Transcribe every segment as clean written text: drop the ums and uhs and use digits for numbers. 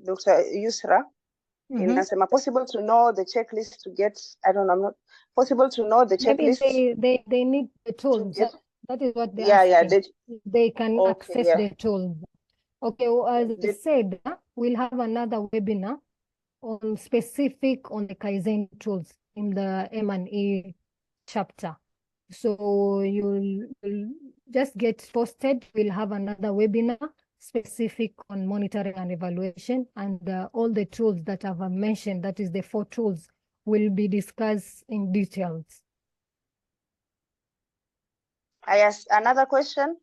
Dr. Yusra, inasema possible to know the checklist to get, I don't know, I'm not possible to know the checklist. Maybe they need the tools. That is what they're asking. They can access the tools. Okay, well, as I said, we'll have another webinar on specific on the Kaizen tools in the M&E chapter. So you'll just get posted. We'll have another webinar specific on monitoring and evaluation, and all the tools that I've mentioned, that is the 4 tools, will be discussed in details. I ask another question.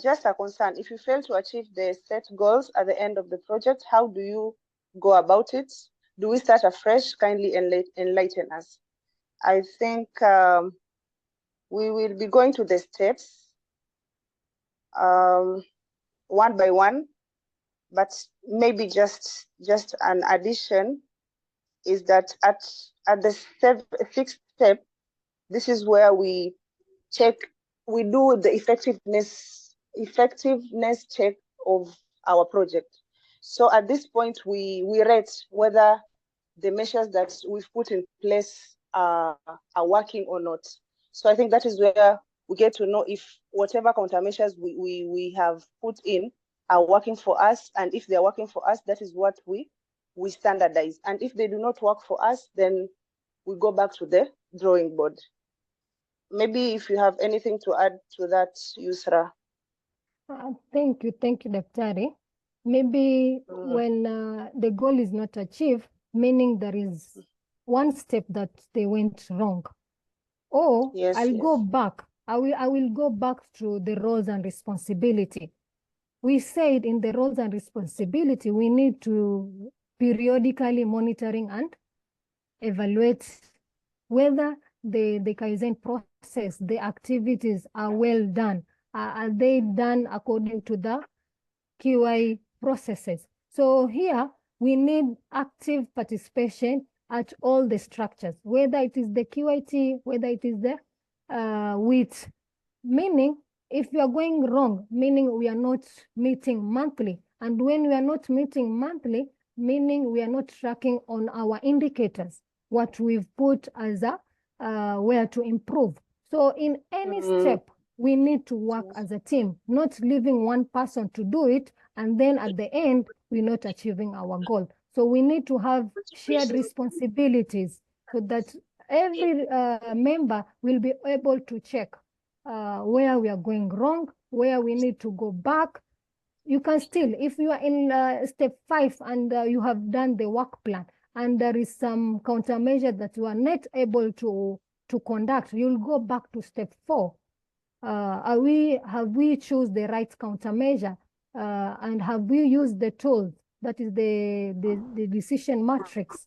Just a concern, if you fail to achieve the set goals at the end of the project, how do you go about it? Do we start afresh? Kindly enlighten us. I think we will be going to the steps one by one, but maybe just an addition is that at the 6th step, this is where we check, we do the effectiveness check of our project. So at this point, we rate whether the measures that we've put in place are working or not. So I think that is where we get to know if whatever countermeasures we have put in are working for us, and if they're working for us, that is what we standardize. And if they do not work for us, then we go back to the drawing board. Maybe if you have anything to add to that, Yusra. Thank you, Daktari. Maybe when the goal is not achieved, meaning there is one step that they went wrong, or I'll go back. I will go back to the roles and responsibility. We said in the roles and responsibility, we need to periodically monitoring and evaluate whether the Kaizen process, the activities are well done. Are they done according to the QI processes? So here we need active participation at all the structures, whether it is the QIT, whether it is the WIT, meaning if we are going wrong, meaning we are not meeting monthly. And when we are not meeting monthly, meaning we are not tracking on our indicators, what we've put as a where to improve. So in any step, we need to work as a team, not leaving one person to do it, and then at the end, we're not achieving our goal. So we need to have shared responsibilities so that every member will be able to check where we are going wrong, where we need to go back. You can still, if you are in step 5 and you have done the work plan, and there is some countermeasure that you are not able to conduct, you'll go back to step 4. Have we choose the right countermeasure, and have we used the tools, that is the decision matrix?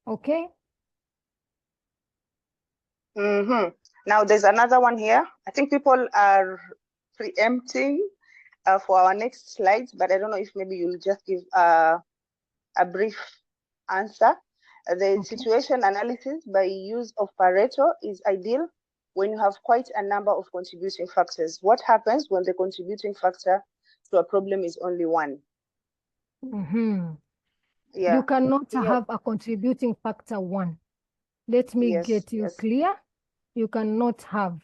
Okay. Now there's another one here. I think people are preempting for our next slides, but I don't know if maybe you'll just give a brief answer. The situation analysis by use of Pareto is ideal when you have quite a number of contributing factors. What happens when the contributing factor to a problem is only one? You cannot have a contributing factor 1. Let me get you clear. You cannot have.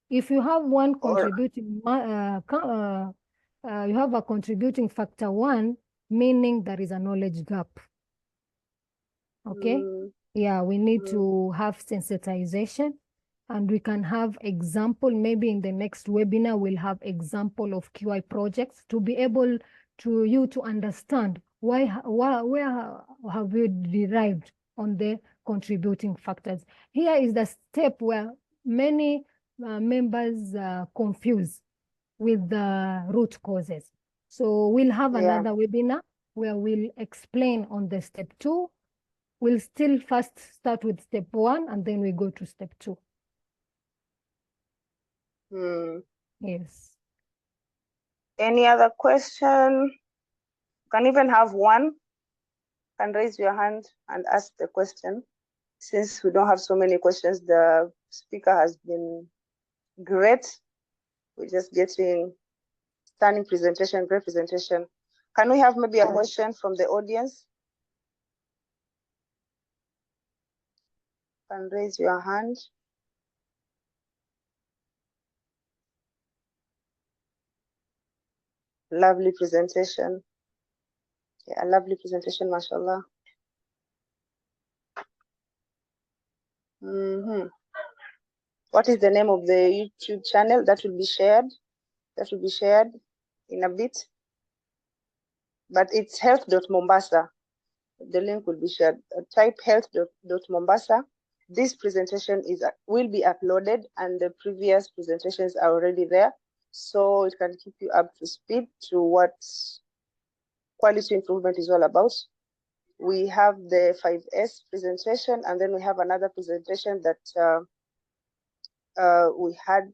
If you have one contributing, you have a contributing factor 1, meaning there is a knowledge gap. Okay? Yeah, we need to have sensitization, and we can have example. Maybe in the next webinar, we'll have example of QI projects to be able to you to understand where have you derived on the contributing factors. Here is the step where many members confuse with the root causes. So we'll have another webinar where we'll explain on the step 2. We'll still first start with step 1, and then we go to step 2. Yes. Any other question? You can even have one. You can raise your hand and ask the question. Since we don't have so many questions, the speaker has been great. We're just getting stunning presentation, great presentation. Can we have maybe a question from the audience? You can raise your hand. Lovely presentation. Yeah, a lovely presentation, mashallah. What is the name of the YouTube channel that will be shared? That will be shared in a bit. But it's health.mombasa. The link will be shared. Type health.mombasa. This presentation will be uploaded, and the previous presentations are already there. So it can keep you up to speed to what quality improvement is all about. We have the 5S presentation, and then we have another presentation that we had